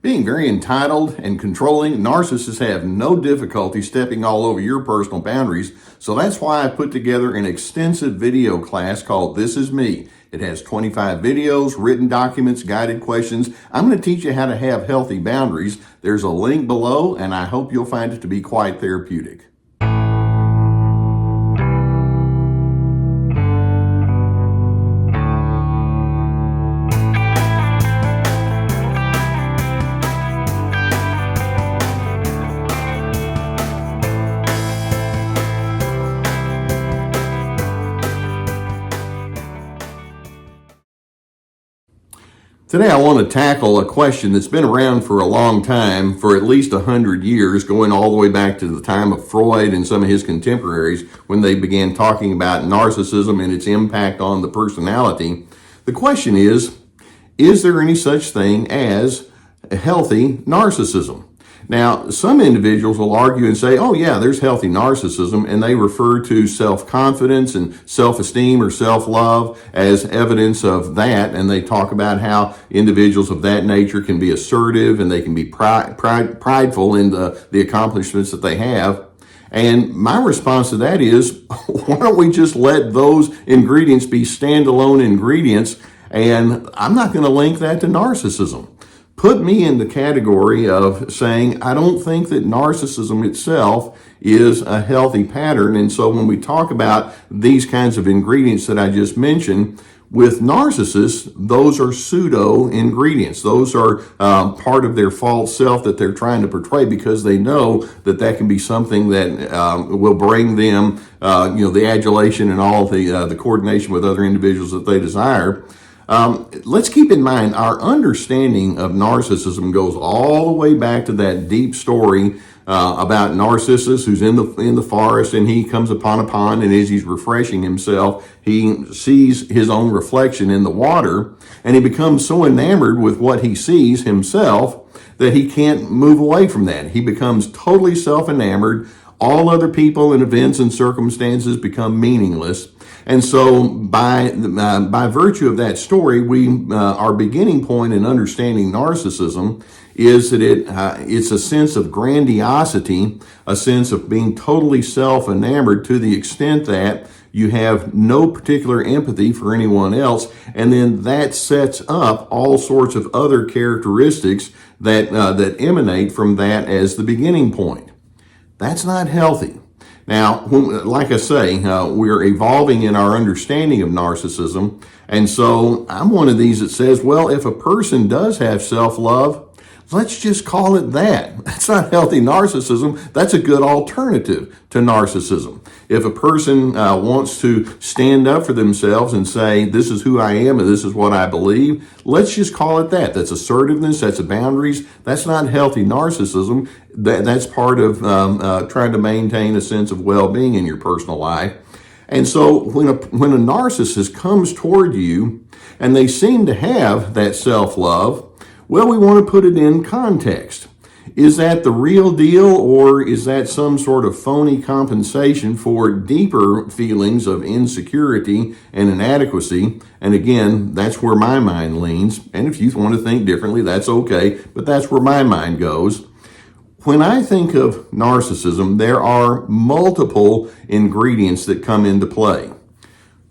Being very entitled and controlling, narcissists have no difficulty stepping all over your personal boundaries. So that's why I put together an extensive video class called This Is Me. It has 25 videos, written documents, guided questions. I'm going to teach you how to have healthy boundaries. There's a link below, and I hope you'll find it to be quite therapeutic. Today I want to tackle a question that's been around for a long time, for at least 100 years, going all the way back to the time of Freud and some of his contemporaries when they began talking about narcissism and its impact on the personality. The question is there any such thing as a healthy narcissism? Now, some individuals will argue and say, oh yeah, there's healthy narcissism, and they refer to self-confidence and self-esteem or self-love as evidence of that, and they talk about how individuals of that nature can be assertive and they can be prideful in the accomplishments that they have. And my response to that is, why don't we just let those ingredients be standalone ingredients, and I'm not going to link that to narcissism. Put me in the category of saying, I don't think that narcissism itself is a healthy pattern. And so when we talk about these kinds of ingredients that I just mentioned, with narcissists, those are pseudo ingredients. Those are part of their false self that they're trying to portray because they know that that can be something that will bring them, the adulation and all the coordination with other individuals that they desire. Let's keep in mind our understanding of narcissism goes all the way back to that deep story about Narcissus, who's in the forest, and he comes upon a pond, and as he's refreshing himself, he sees his own reflection in the water, and he becomes so enamored with what he sees himself that he can't move away from that. He becomes totally self-enamored. All other people and events and circumstances become meaningless. And so by virtue of that story, our beginning point in understanding narcissism is that it's a sense of grandiosity, a sense of being totally self-enamored to the extent that you have no particular empathy for anyone else, and then that sets up all sorts of other characteristics that emanate from that as the beginning point. That's not healthy. Now, like I say, we're evolving in our understanding of narcissism, and so I'm one of these that says, well, if a person does have self-love, let's just call it that. That's not healthy narcissism. That's a good alternative to narcissism. If a person wants to stand up for themselves and say, this is who I am and this is what I believe, let's just call it that. That's assertiveness, that's boundaries. That's not healthy narcissism. That's part of trying to maintain a sense of well-being in your personal life. And so when a narcissist comes toward you and they seem to have that self-love, well, we want to put it in context. Is that the real deal, or is that some sort of phony compensation for deeper feelings of insecurity and inadequacy? And again, that's where my mind leans. And if you want to think differently, that's okay, but that's where my mind goes. When I think of narcissism, there are multiple ingredients that come into play.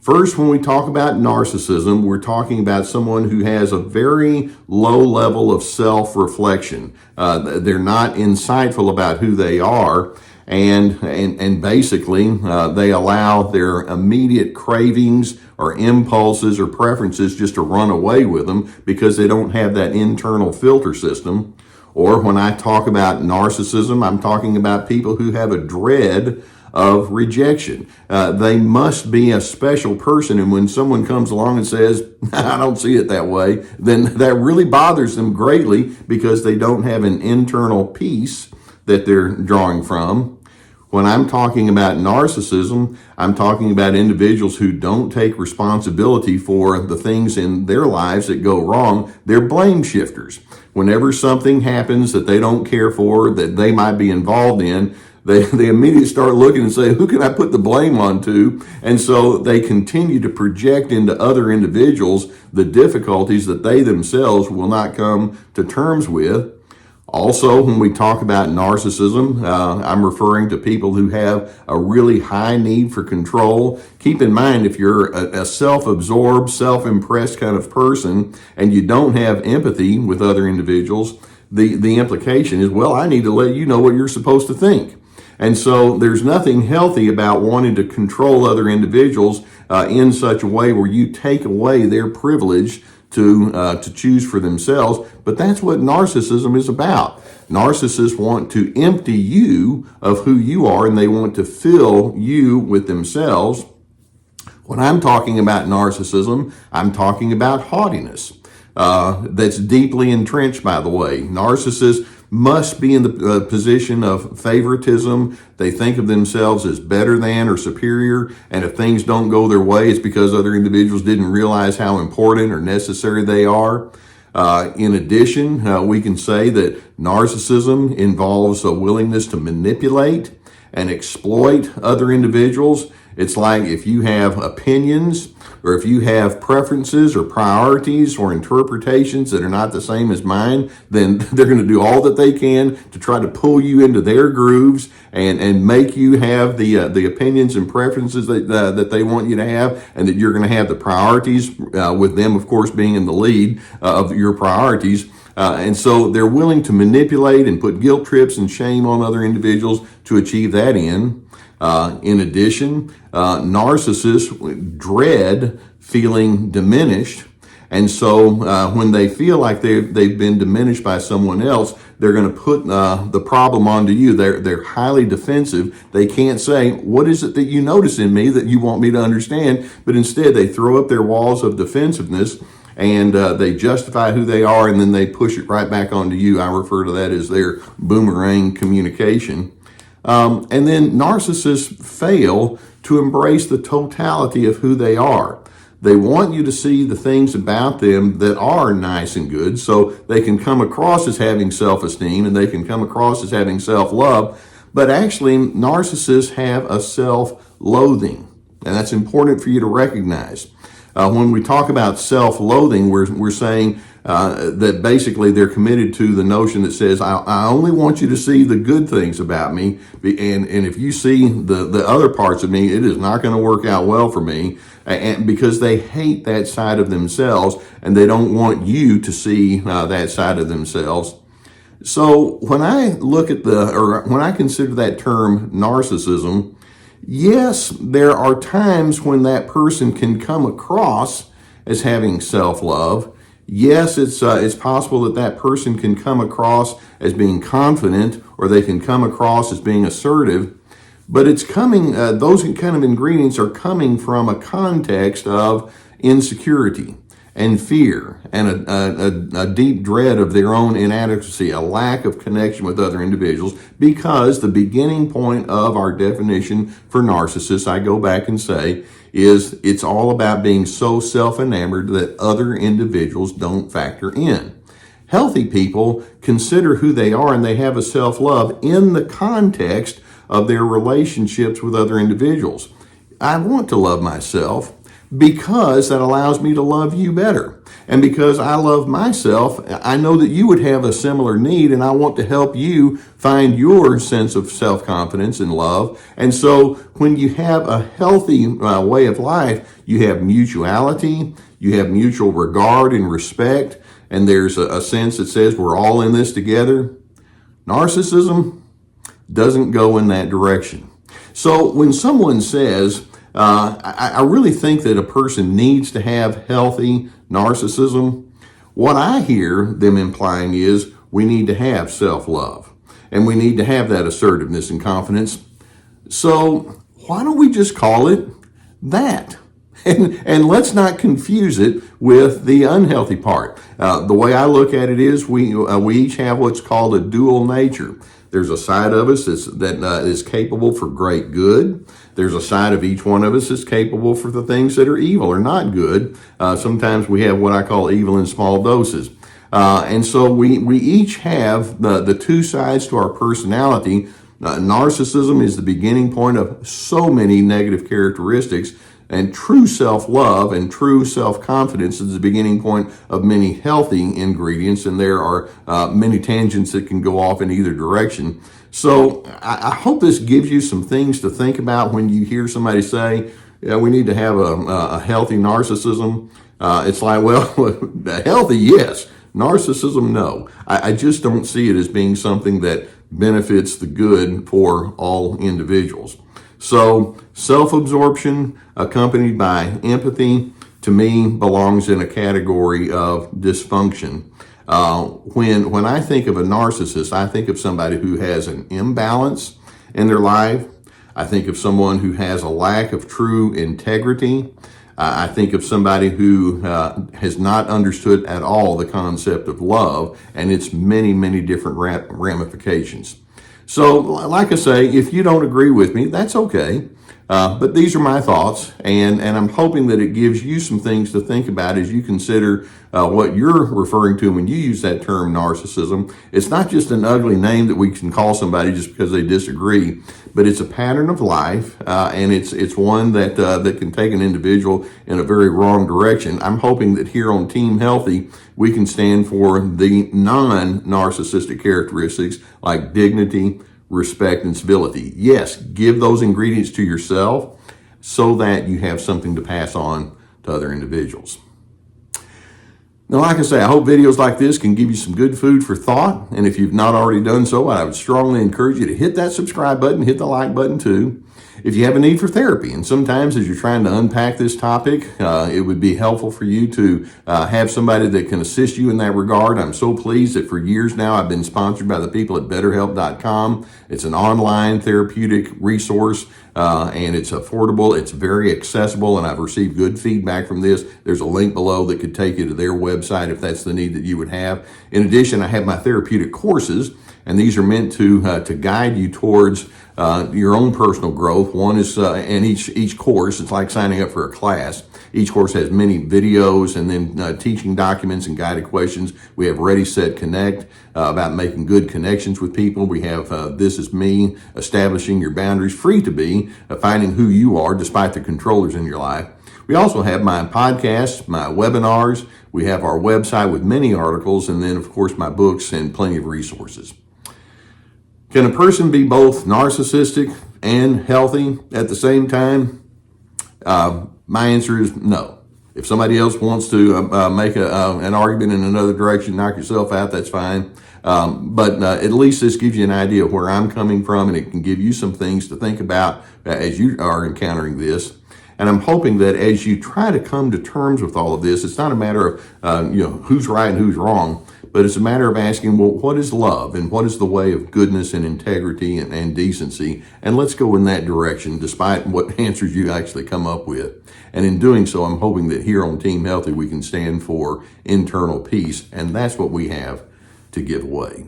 First, when we talk about narcissism, we're talking about someone who has a very low level of self-reflection. They're not insightful about who they are, and basically they allow their immediate cravings or impulses or preferences just to run away with them because they don't have that internal filter system. Or when I talk about narcissism, I'm talking about people who have a dread of rejection. They must be a special person, and when someone comes along and says, I don't see it that way, then that really bothers them greatly because they don't have an internal peace that they're drawing from. When I'm talking about narcissism, I'm talking about individuals who don't take responsibility for the things in their lives that go wrong. They're blame shifters. Whenever something happens that they don't care for, that they might be involved in, they immediately start looking and say, who can I put the blame on to? And so they continue to project into other individuals the difficulties that they themselves will not come to terms with. Also, when we talk about narcissism, I'm referring to people who have a really high need for control. Keep in mind, if you're a self-absorbed, self-impressed kind of person and you don't have empathy with other individuals, the implication is, well, I need to let you know what you're supposed to think. And so there's nothing healthy about wanting to control other individuals in such a way where you take away their privilege to choose for themselves. But that's what narcissism is about. Narcissists want to empty you of who you are, and they want to fill you with themselves. When I'm talking about narcissism, I'm talking about haughtiness. That's deeply entrenched, by the way. Narcissists must be in the position of favoritism. They think of themselves as better than or superior, and if things don't go their way, it's because other individuals didn't realize how important or necessary they are. In addition, we can say that narcissism involves a willingness to manipulate and exploit other individuals. It's like if you have opinions or if you have preferences or priorities or interpretations that are not the same as mine, then they're going to do all that they can to try to pull you into their grooves and make you have the opinions and preferences that they want you to have, and that you're going to have the priorities, with them, of course, being in the lead of your priorities. And so they're willing to manipulate and put guilt trips and shame on other individuals to achieve that end. In addition, narcissists dread feeling diminished. And so when they feel like they've been diminished by someone else, they're going to put the problem onto you. They're highly defensive. They can't say, what is it that you notice in me that you want me to understand? But instead, they throw up their walls of defensiveness, and they justify who they are, and then they push it right back onto you. I refer to that as their boomerang communication. And then narcissists fail to embrace the totality of who they are. They want you to see the things about them that are nice and good, so they can come across as having self-esteem and they can come across as having self-love. But actually, narcissists have a self-loathing, and that's important for you to recognize. When we talk about self-loathing, we're saying that basically they're committed to the notion that says, I only want you to see the good things about me, and if you see the other parts of me, it is not going to work out well for me, and because they hate that side of themselves, and they don't want you to see that side of themselves. So when I look at when I consider that term narcissism, yes, there are times when that person can come across as having self-love. Yes, it's possible that person can come across as being confident, or they can come across as being assertive. But it's coming; those kind of ingredients are coming from a context of insecurity and fear and a deep dread of their own inadequacy, a lack of connection with other individuals, because the beginning point of our definition for narcissists, I go back and say, is it's all about being so self-enamored that other individuals don't factor in. Healthy people consider who they are, and they have a self-love in the context of their relationships with other individuals. I want to love myself because that allows me to love you better. And because I love myself, I know that you would have a similar need, and I want to help you find your sense of self-confidence and love. And so when you have a healthy way of life, you have mutuality, you have mutual regard and respect, and there's a sense that says we're all in this together. Narcissism doesn't go in that direction. So when someone says, I really think that a person needs to have healthy narcissism, what I hear them implying is we need to have self-love, and we need to have that assertiveness and confidence. So why don't we just call it that? And let's not confuse it with the unhealthy part. The way I look at it is we each have what's called a dual nature. There's a side of us that is capable for great good. There's a side of each one of us that's capable for the things that are evil or not good. Sometimes we have what I call evil in small doses. And so we each have the two sides to our personality. Narcissism is the beginning point of so many negative characteristics. And true self-love and true self-confidence is the beginning point of many healthy ingredients, and there are many tangents that can go off in either direction. So I hope this gives you some things to think about when you hear somebody say, yeah, we need to have a healthy narcissism. It's like, well, healthy, yes. Narcissism, no. I just don't see it as being something that benefits the good for all individuals. So self-absorption accompanied by empathy, to me, belongs in a category of dysfunction. When I think of a narcissist, I think of somebody who has an imbalance in their life. I think of someone who has a lack of true integrity. I think of somebody who has not understood at all the concept of love and its many, many different ramifications. So, like I say, if you don't agree with me, that's okay. But these are my thoughts, and I'm hoping that it gives you some things to think about as you consider what you're referring to when you use that term narcissism. It's not just an ugly name that we can call somebody just because they disagree, but it's a pattern of life, and it's one that can take an individual in a very wrong direction. I'm hoping that here on Team Healthy, we can stand for the non-narcissistic characteristics like dignity, respect, and civility. Yes, give those ingredients to yourself so that you have something to pass on to other individuals. Now, like I say, I hope videos like this can give you some good food for thought. And if you've not already done so, I would strongly encourage you to hit that subscribe button, hit the like button too. If you have a need for therapy, and sometimes as you're trying to unpack this topic, it would be helpful for you to have somebody that can assist you in that regard. I'm so pleased that for years now I've been sponsored by the people at BetterHelp.com. It's an online therapeutic resource, and it's affordable, it's very accessible, and I've received good feedback from this. There's a link below that could take you to their website if that's the need that you would have. In addition, I have my therapeutic courses, and these are meant to guide you towards your own personal growth. One is, and each course, it's like signing up for a class. Each course has many videos and then teaching documents and guided questions. We have Ready, Set, Connect about making good connections with people. We have This Is Me, establishing your boundaries, free to be, finding who you are despite the controllers in your life. We also have my podcasts, my webinars. We have our website with many articles, and then, of course, my books and plenty of resources. Can a person be both narcissistic and healthy at the same time? My answer is no. If somebody else wants to make an argument in another direction, knock yourself out, that's fine. But at least this gives you an idea of where I'm coming from, and it can give you some things to think about as you are encountering this. And I'm hoping that as you try to come to terms with all of this, it's not a matter of who's right and who's wrong, but it's a matter of asking, well, what is love, and what is the way of goodness and integrity and decency? And let's go in that direction, despite what answers you actually come up with. And in doing so, I'm hoping that here on Team Healthy, we can stand for internal peace, and that's what we have to give away.